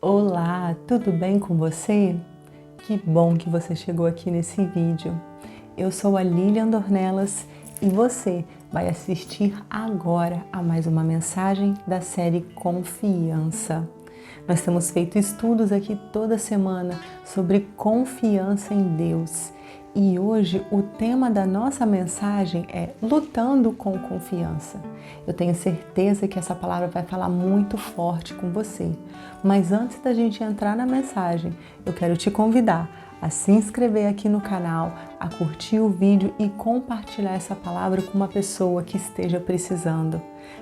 Olá, tudo bem com você? Que bom que você chegou aqui nesse vídeo. Eu sou a Lilian Dornelas e você vai assistir agora a mais uma mensagem da série Confiança. Nós temos feito estudos aqui toda semana sobre confiança em Deus. E hoje o tema da nossa mensagem é lutando com confiança. Eu tenho certeza que essa palavra vai falar muito forte com você. Mas antes da gente entrar na mensagem, eu quero te convidar a se inscrever aqui no canal, a curtir o vídeo e compartilhar essa palavra com uma pessoa que esteja precisando.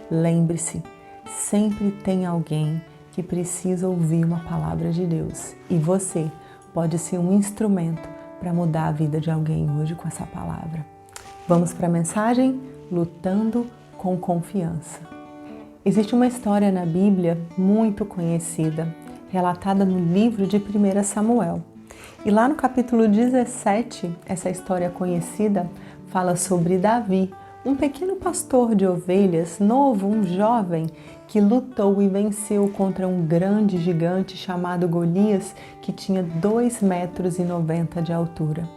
Lembre-se, sempre tem alguém que precisa ouvir uma palavra de Deus. E você pode ser um instrumento para mudar a vida de alguém hoje com essa palavra. Vamos para a mensagem? Lutando com confiança. Existe uma história na Bíblia muito conhecida, relatada no livro de 1 Samuel. E lá no capítulo 17, essa história conhecida fala sobre Davi, um pequeno pastor de ovelhas, novo, um jovem, que lutou e venceu contra um grande gigante chamado Golias, que tinha 2,90 metros de altura.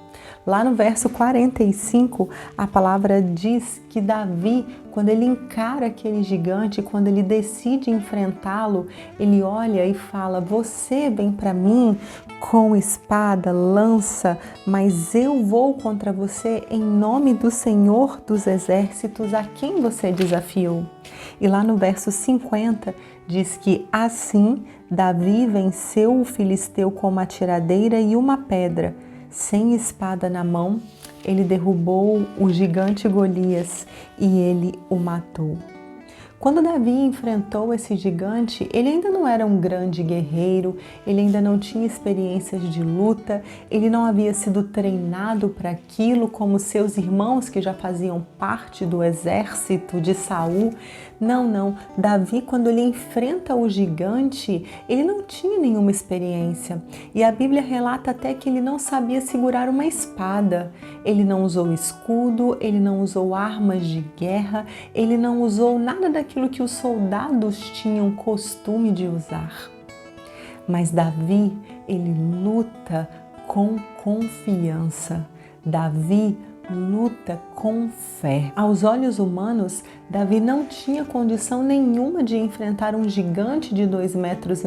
Lá no verso 45, a palavra diz que Davi, quando ele encara aquele gigante, quando ele decide enfrentá-lo, ele olha e fala: "Você vem para mim com espada, lança, mas eu vou contra você em nome do Senhor dos Exércitos, a quem você desafiou." E lá no verso 50 diz que assim Davi venceu o filisteu com uma tiradeira e uma pedra. Sem espada na mão, ele derrubou o gigante Golias e ele o matou. Quando Davi enfrentou esse gigante, ele ainda não era um grande guerreiro, ele ainda não tinha experiências de luta, ele não havia sido treinado para aquilo como seus irmãos que já faziam parte do exército de Saul. Não. Davi, quando ele enfrenta o gigante, ele não tinha nenhuma experiência. E a Bíblia relata até que ele não sabia segurar uma espada. Ele não usou escudo, ele não usou armas de guerra, ele não usou nada daquilo que os soldados tinham costume de usar. Mas Davi, ele luta com confiança. Davi luta com fé. Aos olhos humanos, Davi não tinha condição nenhuma de enfrentar um gigante de 2,90 metros,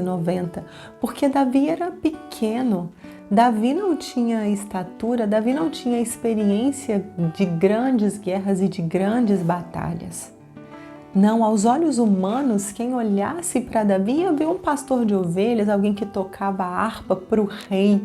porque Davi era pequeno. Davi não tinha estatura, Davi não tinha experiência de grandes guerras e de grandes batalhas. Não, aos olhos humanos, quem olhasse para Davi ia ver um pastor de ovelhas, alguém que tocava harpa para o rei.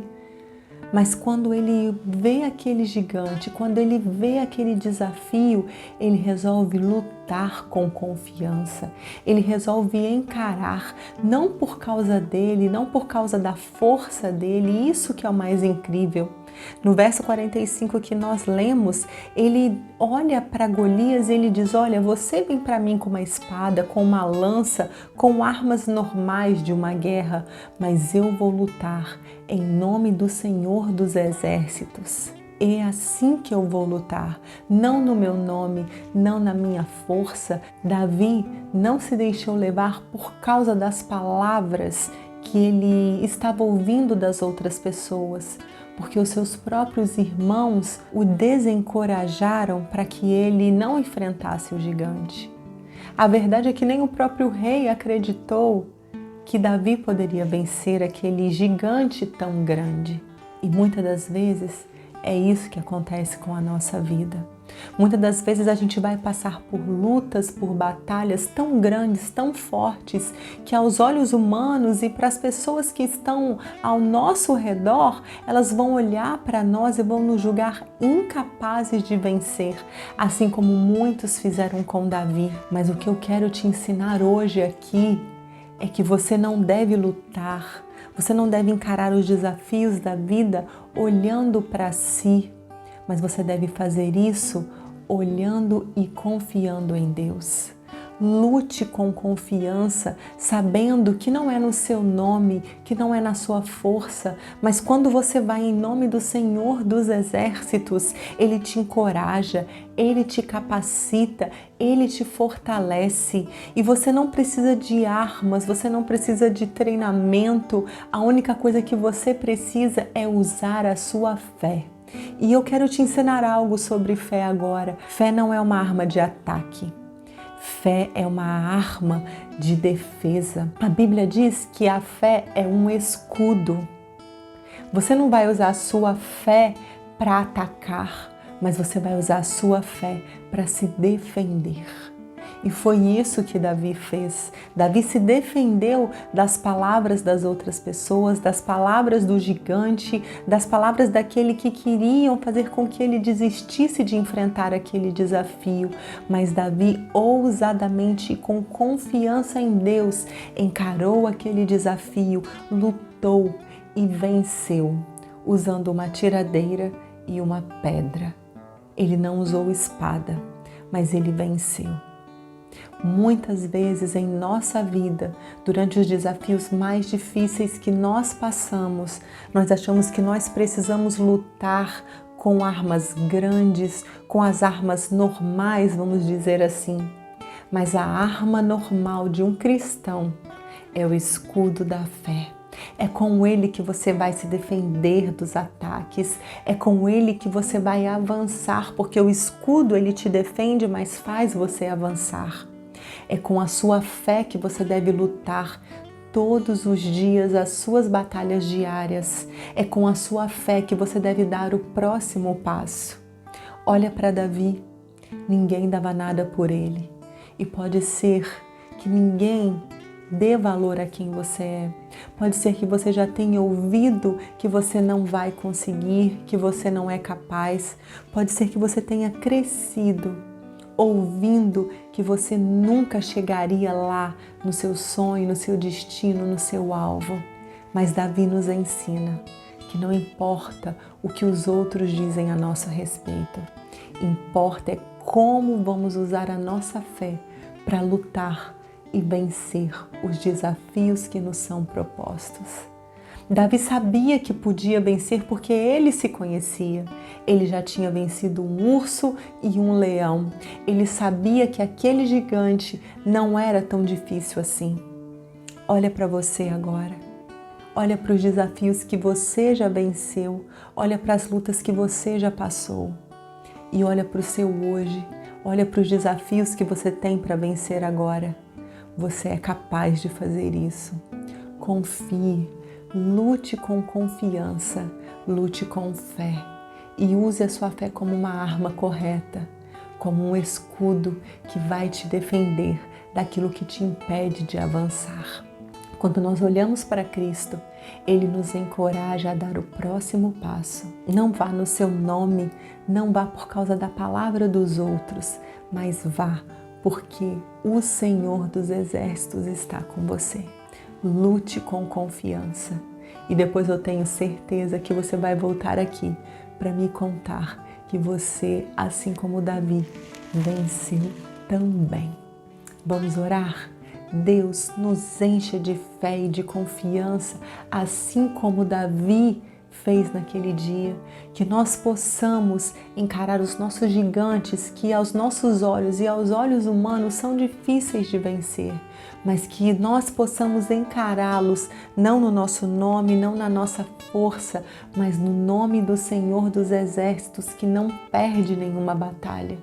Mas quando ele vê aquele gigante, quando ele vê aquele desafio, ele resolve lutar com confiança. Ele resolve encarar, não por causa dele, não por causa da força dele, isso que é o mais incrível. No verso 45 que nós lemos, ele olha para Golias e ele diz: "Olha, você vem para mim com uma espada, com uma lança, com armas normais de uma guerra, mas eu vou lutar em nome do Senhor dos Exércitos. É assim que eu vou lutar, não no meu nome, não na minha força." Davi não se deixou levar por causa das palavras que ele estava ouvindo das outras pessoas, porque os seus próprios irmãos o desencorajaram para que ele não enfrentasse o gigante. A verdade é que nem o próprio rei acreditou que Davi poderia vencer aquele gigante tão grande. E muitas das vezes é isso que acontece com a nossa vida. Muitas das vezes a gente vai passar por lutas, por batalhas tão grandes, tão fortes, que aos olhos humanos e para as pessoas que estão ao nosso redor, elas vão olhar para nós e vão nos julgar incapazes de vencer, assim como muitos fizeram com Davi. Mas o que eu quero te ensinar hoje aqui é que você não deve lutar, você não deve encarar os desafios da vida olhando para si, mas você deve fazer isso olhando e confiando em Deus. Lute com confiança, sabendo que não é no seu nome, que não é na sua força, mas quando você vai em nome do Senhor dos Exércitos, Ele te encoraja, Ele te capacita, Ele te fortalece. E você não precisa de armas, você não precisa de treinamento, a única coisa que você precisa é usar a sua fé. E eu quero te ensinar algo sobre fé agora. Fé não é uma arma de ataque. Fé é uma arma de defesa. A Bíblia diz que a fé é um escudo. Você não vai usar a sua fé para atacar, mas você vai usar a sua fé para se defender. E foi isso que Davi fez. Davi se defendeu das palavras das outras pessoas, das palavras do gigante, das palavras daquele que queriam fazer com que ele desistisse de enfrentar aquele desafio. Mas Davi, ousadamente e com confiança em Deus, encarou aquele desafio, lutou e venceu, usando uma tiradeira e uma pedra. Ele não usou espada, mas ele venceu. Muitas vezes em nossa vida, durante os desafios mais difíceis que nós passamos, nós achamos que nós precisamos lutar com armas grandes, com as armas normais, vamos dizer assim. Mas a arma normal de um cristão é o escudo da fé. É com ele que você vai se defender dos ataques, é com ele que você vai avançar, porque o escudo ele te defende, mas faz você avançar. É com a sua fé que você deve lutar todos os dias as suas batalhas diárias. É com a sua fé que você deve dar o próximo passo. Olha para Davi, ninguém dava nada por ele. E pode ser que ninguém dê valor a quem você é. Pode ser que você já tenha ouvido que você não vai conseguir, que você não é capaz. Pode ser que você tenha crescido ouvindo que você nunca chegaria lá no seu sonho, no seu destino, no seu alvo. Mas Davi nos ensina que não importa o que os outros dizem a nosso respeito, importa é como vamos usar a nossa fé para lutar e vencer os desafios que nos são propostos. Davi sabia que podia vencer porque ele se conhecia. Ele já tinha vencido um urso e um leão. Ele sabia que aquele gigante não era tão difícil assim. Olha para você agora. Olha para os desafios que você já venceu. Olha para as lutas que você já passou. E olha para o seu hoje. Olha para os desafios que você tem para vencer agora. Você é capaz de fazer isso. Confie. Lute com confiança, lute com fé e use a sua fé como uma arma correta, como um escudo que vai te defender daquilo que te impede de avançar. Quando nós olhamos para Cristo, Ele nos encoraja a dar o próximo passo. Não vá no seu nome, não vá por causa da palavra dos outros, mas vá porque o Senhor dos Exércitos está com você. Lute com confiança e depois eu tenho certeza que você vai voltar aqui para me contar que você, assim como Davi, venceu também. Vamos orar? Deus nos encha de fé e de confiança, assim como Davi fez naquele dia, que nós possamos encarar os nossos gigantes que aos nossos olhos e aos olhos humanos são difíceis de vencer, mas que nós possamos encará-los não no nosso nome, não na nossa força, mas no nome do Senhor dos Exércitos, que não perde nenhuma batalha.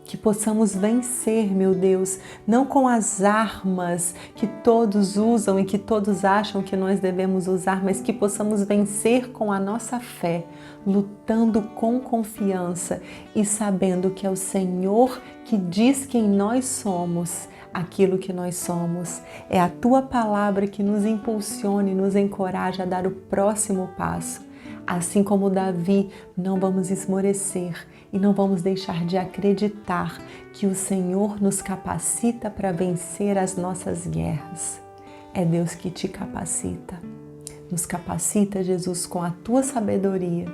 Que possamos vencer, meu Deus, não com as armas que todos usam e que todos acham que nós devemos usar, mas que possamos vencer com a nossa fé, lutando com confiança e sabendo que é o Senhor que diz quem nós somos, aquilo que nós somos. É a Tua palavra que nos impulsiona e nos encoraja a dar o próximo passo. Assim como Davi, não vamos esmorecer e não vamos deixar de acreditar que o Senhor nos capacita para vencer as nossas guerras. É Deus que te capacita. Nos capacita, Jesus, com a Tua sabedoria,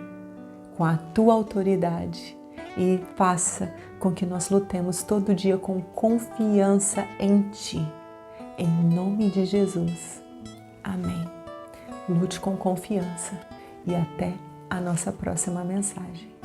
com a Tua autoridade e faça com que nós lutemos todo dia com confiança em Ti. Em nome de Jesus. Amém. Lute com confiança e até a nossa próxima mensagem.